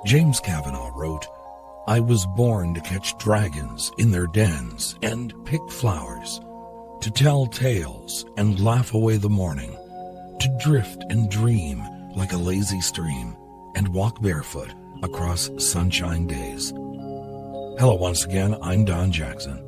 James Kavanaugh wrote, "I was born to catch dragons in their dens and pick flowers, to tell tales and laugh away the morning, to drift and dream like a lazy stream, and walk barefoot across sunshine days." Hello once again, I'm Don Jackson.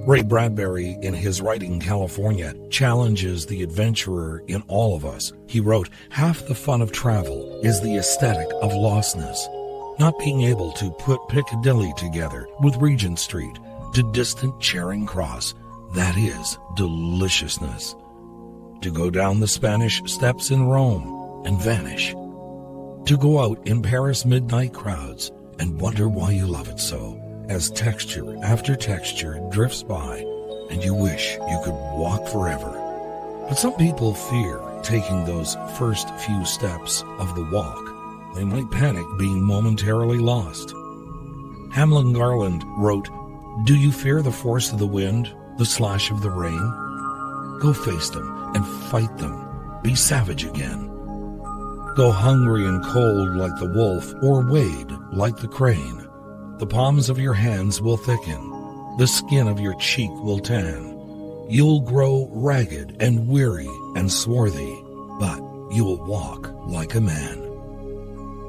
Ray Bradbury, in his writing California, challenges the adventurer in all of us. He wrote, "Half the fun of travel is the aesthetic of lostness, not being able to put Piccadilly together with Regent Street to distant Charing Cross. That is deliciousness. To go down the Spanish Steps in Rome and vanish. To go out in Paris midnight crowds and wonder why you love it so, as texture after texture drifts by and you wish you could walk forever." But some people fear taking those first few steps of the walk. They might panic being momentarily lost. Hamlin Garland wrote, "Do you fear the force of the wind, the slash of the rain? Go face them and fight them. Be savage again. Go hungry and cold like the wolf, or wade like the crane. The palms of your hands will thicken. The skin of your cheek will tan. You'll grow ragged and weary and swarthy, but you'll walk like a man."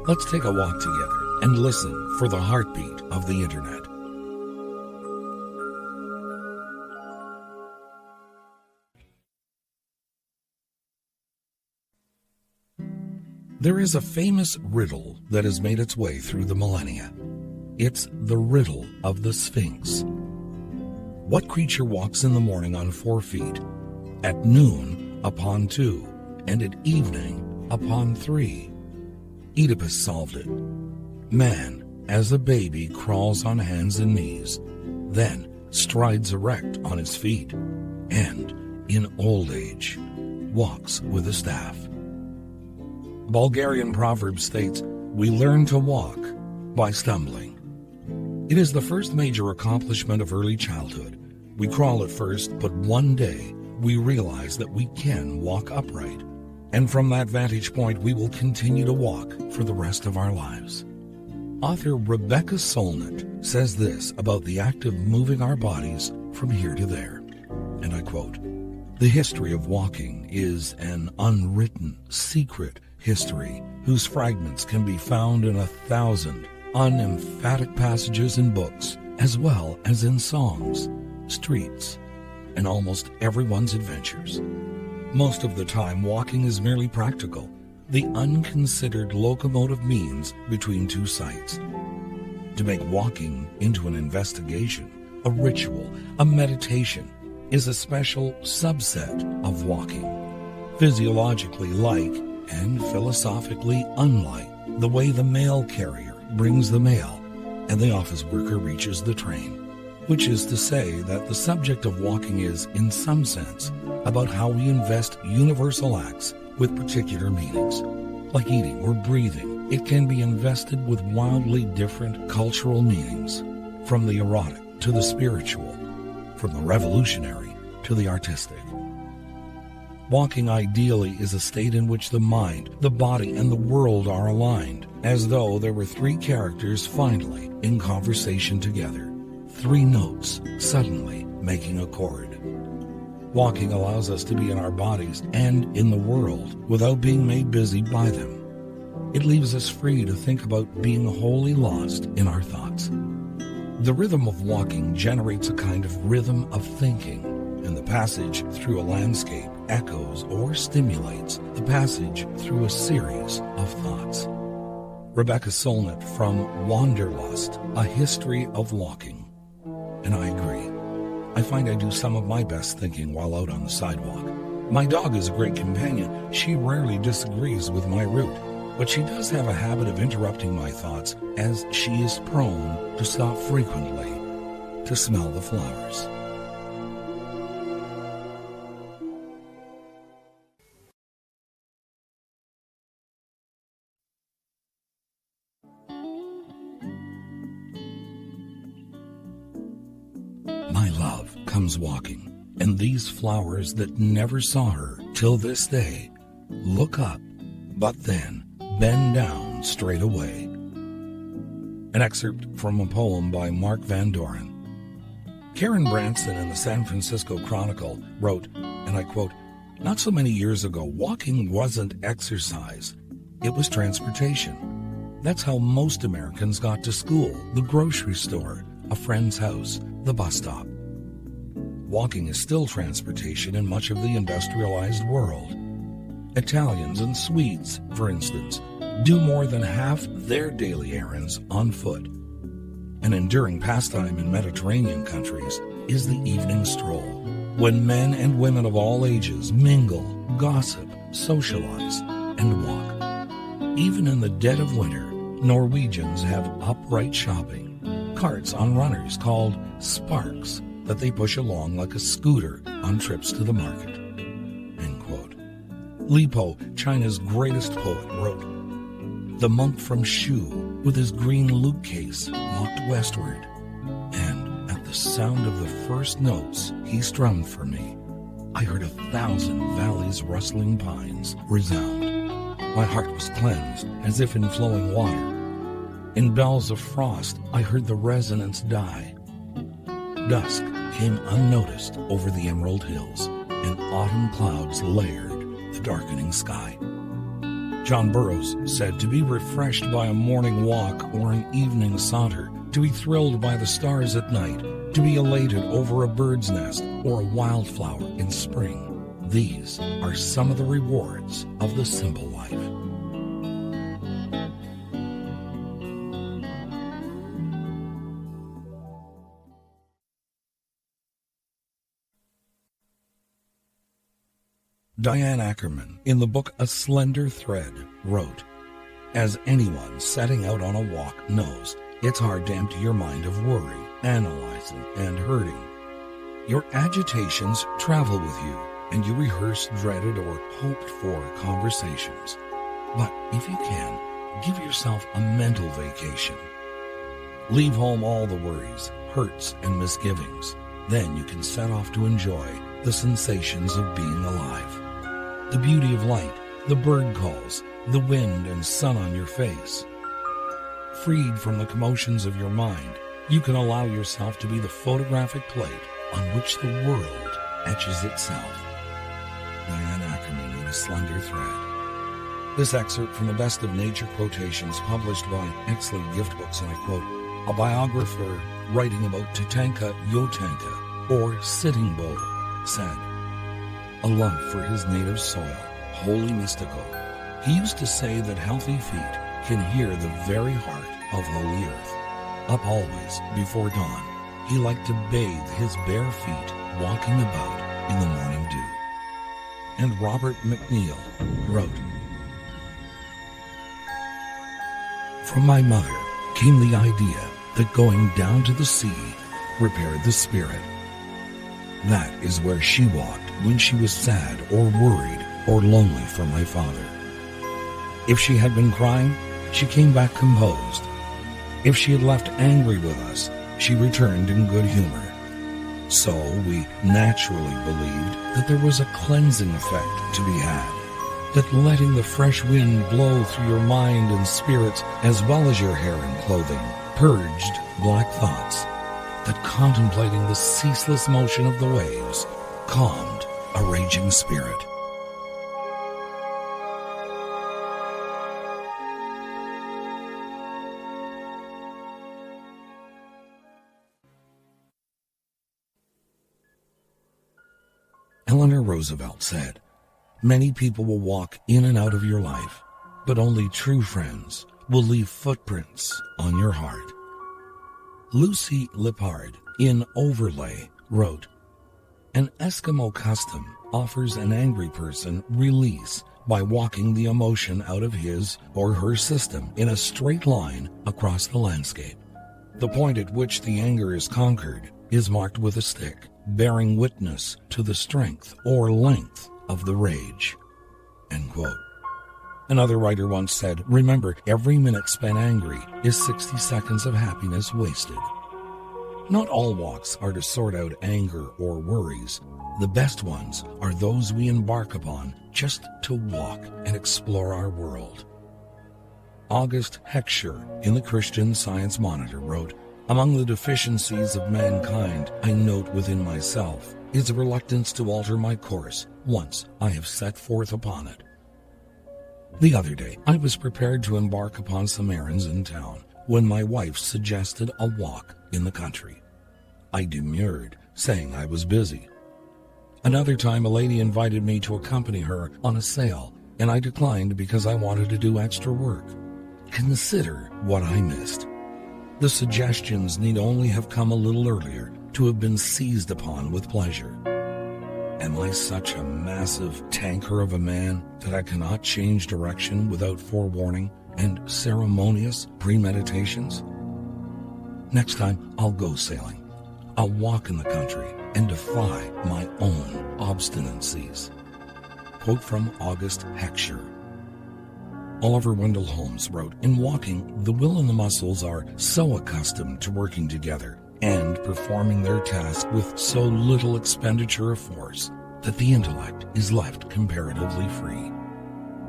Let's take a walk together and listen for the heartbeat of the internet. There is a famous riddle that has made its way through the millennia. It's the riddle of the Sphinx. What creature walks in the morning on 4 feet, at noon upon 2, and at evening upon 3? Oedipus solved it. Man, as a baby, crawls on hands and knees, then strides erect on his feet, and, in old age, walks with a staff. Bulgarian proverb states, "We learn to walk by stumbling." It is the first major accomplishment of early childhood. We crawl at first, but one day we realize that we can walk upright. And from that vantage point, we will continue to walk for the rest of our lives. Author Rebecca Solnit says this about the act of moving our bodies from here to there, and I quote, "The history of walking is an unwritten, secret history whose fragments can be found in 1,000 unemphatic passages in books, as well as in songs, streets, and almost everyone's adventures. Most of the time, walking is merely practical, the unconsidered locomotive means between two sites. To make walking into an investigation, a ritual, a meditation, is a special subset of walking, physiologically like and philosophically unlike the way the mail carrier brings the mail and the office worker reaches the train, which is to say that the subject of walking is, in some sense, about how we invest universal acts with particular meanings. Like eating or breathing, it can be invested with wildly different cultural meanings, from the erotic to the spiritual, from the revolutionary to the artistic. Walking ideally is a state in which the mind, the body, and the world are aligned, as though there were 3 characters finally in conversation together, 3 notes suddenly making a chord. Walking allows us to be in our bodies and in the world without being made busy by them. It leaves us free to think about being wholly lost in our thoughts. The rhythm of walking generates a kind of rhythm of thinking, and the passage through a landscape echoes or stimulates the passage through a series of thoughts. Rebecca Solnit from Wanderlust, A History of Walking. And I agree. I find I do some of my best thinking while out on the sidewalk. My dog is a great companion. She rarely disagrees with my route, but she does have a habit of interrupting my thoughts, as she is prone to stop frequently to smell the flowers. My love comes walking, and these flowers that never saw her till this day look up, but then bend down straight away. An excerpt from a poem by Mark Van Doren. Karen Branson in the San Francisco Chronicle wrote, and I quote, "Not so many years ago, walking wasn't exercise. It was transportation. That's how most Americans got to school, the grocery store, a friend's house, the bus stop. Walking is still transportation in much of the industrialized world. Italians and Swedes, for instance, do more than half their daily errands on foot. An enduring pastime in Mediterranean countries is the evening stroll, when men and women of all ages mingle, gossip, socialize, and walk. Even in the dead of winter, Norwegians have upright shopping, carts on runners called sparks that they push along like a scooter on trips to the market." End quote. Li Po, China's greatest poet, wrote, "The monk from Shu, with his green lute case, walked westward, and at the sound of the first notes he strummed for me, I heard 1,000 valleys' rustling pines resound. My heart was cleansed as if in flowing water. In bells of frost I heard the resonance die. Dusk came unnoticed over the emerald hills, and autumn clouds layered the darkening sky." John Burroughs said to be refreshed by a morning walk or an evening saunter, to be thrilled by the stars at night, to be elated over a bird's nest or a wildflower in spring. These are some of the rewards of the simple life. Diane Ackerman, in the book A Slender Thread, wrote, "As anyone setting out on a walk knows, it's hard to empty your mind of worry, analyzing, and hurting. Your agitations travel with you, and you rehearse dreaded or hoped-for conversations. But if you can, give yourself a mental vacation. Leave home all the worries, hurts, and misgivings. Then you can set off to enjoy the sensations of being alive. The beauty of light, the bird calls, the wind and sun on your face. Freed from the commotions of your mind, you can allow yourself to be the photographic plate on which the world etches itself." Diane Ackerman in A Slender Thread. This excerpt from the Best of Nature quotations published by Exley Gift Books, and I quote, "A biographer writing about Tatanka Yotanka, or Sitting Bull, said, 'A love for his native soil, wholly mystical. He used to say that healthy feet can hear the very heart of holy earth. Up always, before dawn, he liked to bathe his bare feet walking about in the morning dew.'" And Robert McNeil wrote, "From my mother came the idea that going down to the sea repaired the spirit. That is where she walked when she was sad or worried or lonely for my father. If she had been crying, she came back composed. If she had left angry with us, she returned in good humor. So we naturally believed that there was a cleansing effect to be had, that letting the fresh wind blow through your mind and spirits as well as your hair and clothing purged black thoughts, that contemplating the ceaseless motion of the waves calmed a raging spirit." Eleanor Roosevelt said, "Many people will walk in and out of your life, but only true friends will leave footprints on your heart." Lucy Lippard, in Overlay, wrote, "An Eskimo custom offers an angry person release by walking the emotion out of his or her system in a straight line across the landscape. The point at which the anger is conquered is marked with a stick, bearing witness to the strength or length of the rage." End quote. Another writer once said, "Remember, every minute spent angry is 60 seconds of happiness wasted." Not all walks are to sort out anger or worries. The best ones are those we embark upon just to walk and explore our world. August Heckscher in the Christian Science Monitor wrote, "Among the deficiencies of mankind I note within myself is a reluctance to alter my course once I have set forth upon it." The other day, I was prepared to embark upon some errands in town when my wife suggested a walk in the country. I demurred, saying I was busy. Another time, a lady invited me to accompany her on a sail, and I declined because I wanted to do extra work. Consider what I missed. The suggestions need only have come a little earlier to have been seized upon with pleasure. Am I such a massive tanker of a man that I cannot change direction without forewarning and ceremonious premeditations? Next time, I'll go sailing. I'll walk in the country and defy my own obstinacies. Quote from August Heckscher. Oliver Wendell Holmes wrote, "In walking, the will and the muscles are so accustomed to working together and performing their task with so little expenditure of force that the intellect is left comparatively free."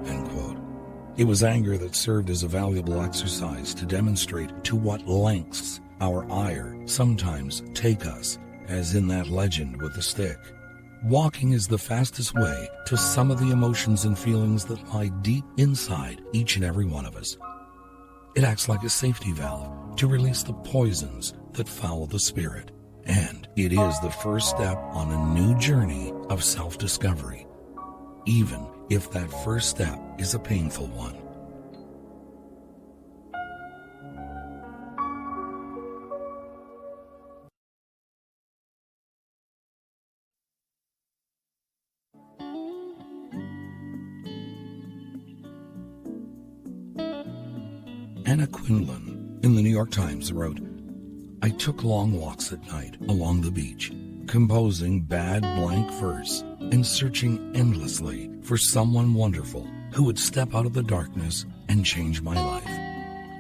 End quote. It was anger that served as a valuable exercise to demonstrate to what lengths our ire sometimes take us, as in that legend with the stick. Walking is the fastest way to some of the emotions and feelings that lie deep inside each and every one of us. It acts like a safety valve to release the poisons that foul the spirit, and it is the first step on a new journey of self-discovery, even if that first step is a painful one. Anna Quinlan in the New York Times wrote, "I took long walks at night along the beach, composing bad blank verse and searching endlessly for someone wonderful who would step out of the darkness and change my life.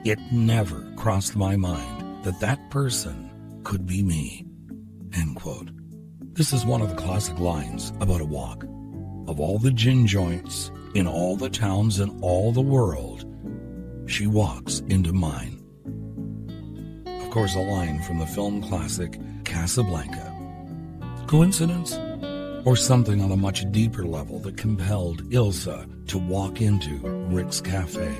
It never crossed my mind that that person could be me." End quote. This is one of the classic lines about a walk. Of all the gin joints in all the towns in all the world, she walks into mine. Of course, a line from the film classic Casablanca. Coincidence? Or something on a much deeper level that compelled Ilsa to walk into Rick's Cafe?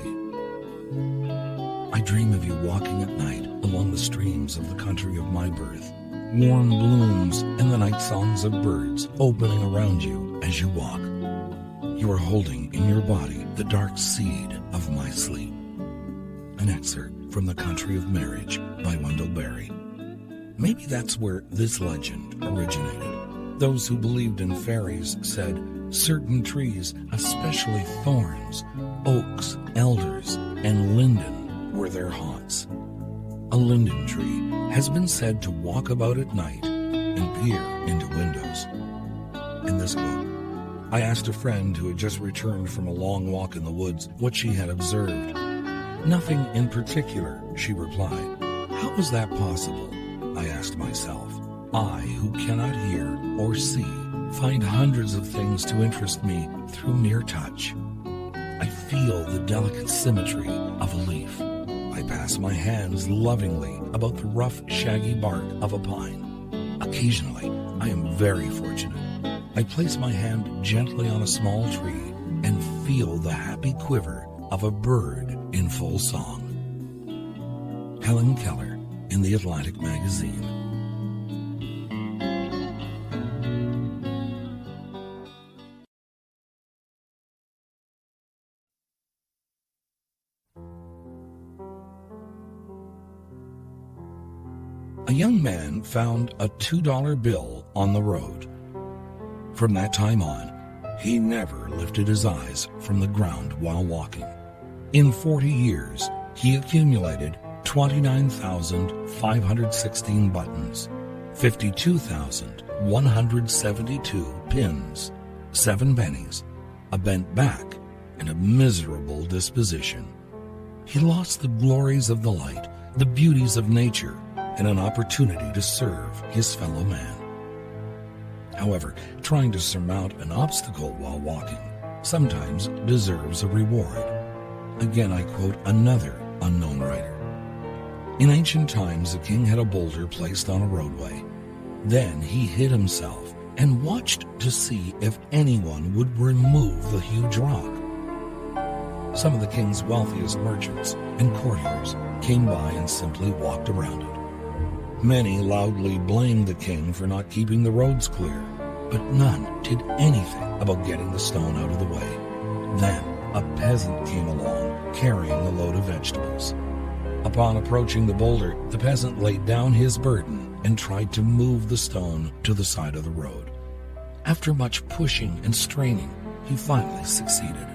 I dream of you walking at night along the streams of the country of my birth, warm blooms and the night songs of birds opening around you as you walk. You are holding in your body the dark seed of my sleep. An excerpt from The Country of Marriage by Wendell Berry. Maybe that's where this legend originated. Those who believed in fairies said certain trees, especially thorns, oaks, elders, and linden, were their haunts. A linden tree has been said to walk about at night and peer into windows. In this book, I asked a friend who had just returned from a long walk in the woods what she had observed. "Nothing in particular," she replied. "How is that possible?" I asked myself. I, who cannot hear or see, find hundreds of things to interest me through mere touch. I feel the delicate symmetry of a leaf. I pass my hands lovingly about the rough, shaggy bark of a pine. Occasionally, I am very fortunate. I place my hand gently on a small tree and feel the happy quiver of a bird in full song. Helen Keller in The Atlantic Magazine. A young man found a $2 bill on the road. From that time on, he never lifted his eyes from the ground while walking. In 40 years, he accumulated 29,516 buttons, 52,172 pins, 7 pennies, a bent back, and a miserable disposition. He lost the glories of the light, the beauties of nature, and an opportunity to serve his fellow man. However, trying to surmount an obstacle while walking sometimes deserves a reward. Again, I quote another unknown writer. In ancient times, a king had a boulder placed on a roadway. Then he hid himself and watched to see if anyone would remove the huge rock. Some of the king's wealthiest merchants and courtiers came by and simply walked around it. Many loudly blamed the king for not keeping the roads clear, but none did anything about getting the stone out of the way. Then a peasant came along carrying a load of vegetables. Upon approaching the boulder, the peasant laid down his burden and tried to move the stone to the side of the road. After much pushing and straining, he finally succeeded.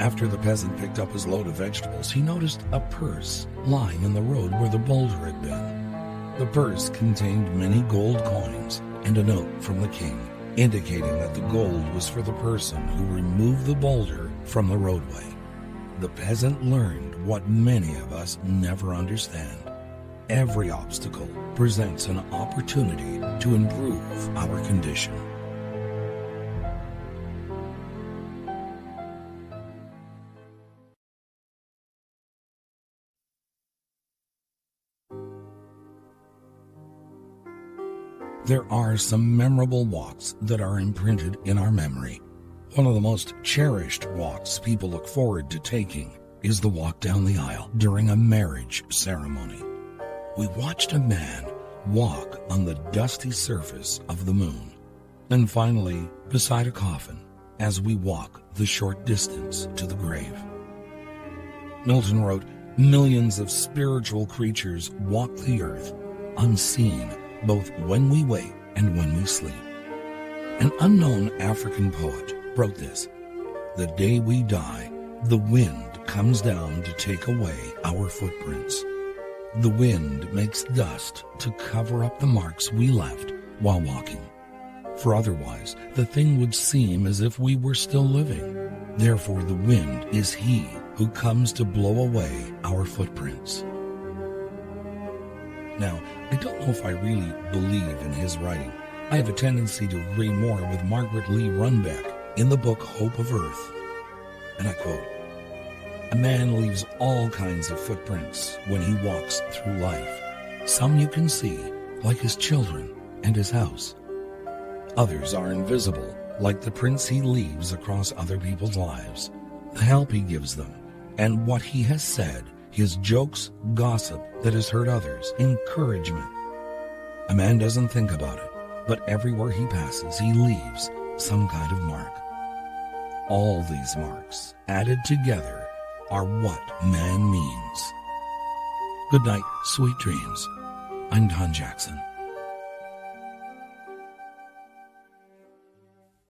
After the peasant picked up his load of vegetables, he noticed a purse lying in the road where the boulder had been. The purse contained many gold coins and a note from the king, indicating that the gold was for the person who removed the boulder from the roadway. The peasant learned what many of us never understand. Every obstacle presents an opportunity to improve our condition. There are some memorable walks that are imprinted in our memory. One of the most cherished walks people look forward to taking is the walk down the aisle during a marriage ceremony. We watched a man walk on the dusty surface of the moon, and finally beside a coffin as we walk the short distance to the grave. Milton wrote, "Millions of spiritual creatures walk the earth unseen, both when we wake and when we sleep." An unknown African poet wrote this, "The day we die, the wind comes down to take away our footprints. The wind makes dust to cover up the marks we left while walking. For otherwise, the thing would seem as if we were still living. Therefore, the wind is he who comes to blow away our footprints." Now, I don't know if I really believe in his writing. I have a tendency to agree more with Margaret Lee Runbeck in the book Hope of Earth. And I quote, "A man leaves all kinds of footprints when he walks through life. Some you can see, like his children and his house. Others are invisible, like the prints he leaves across other people's lives, the help he gives them, and what he has said, his jokes, gossip that has hurt others, encouragement. A man doesn't think about it, but everywhere he passes, he leaves some kind of mark. All these marks, added together, are what man means." Good night, sweet dreams. I'm Don Jackson.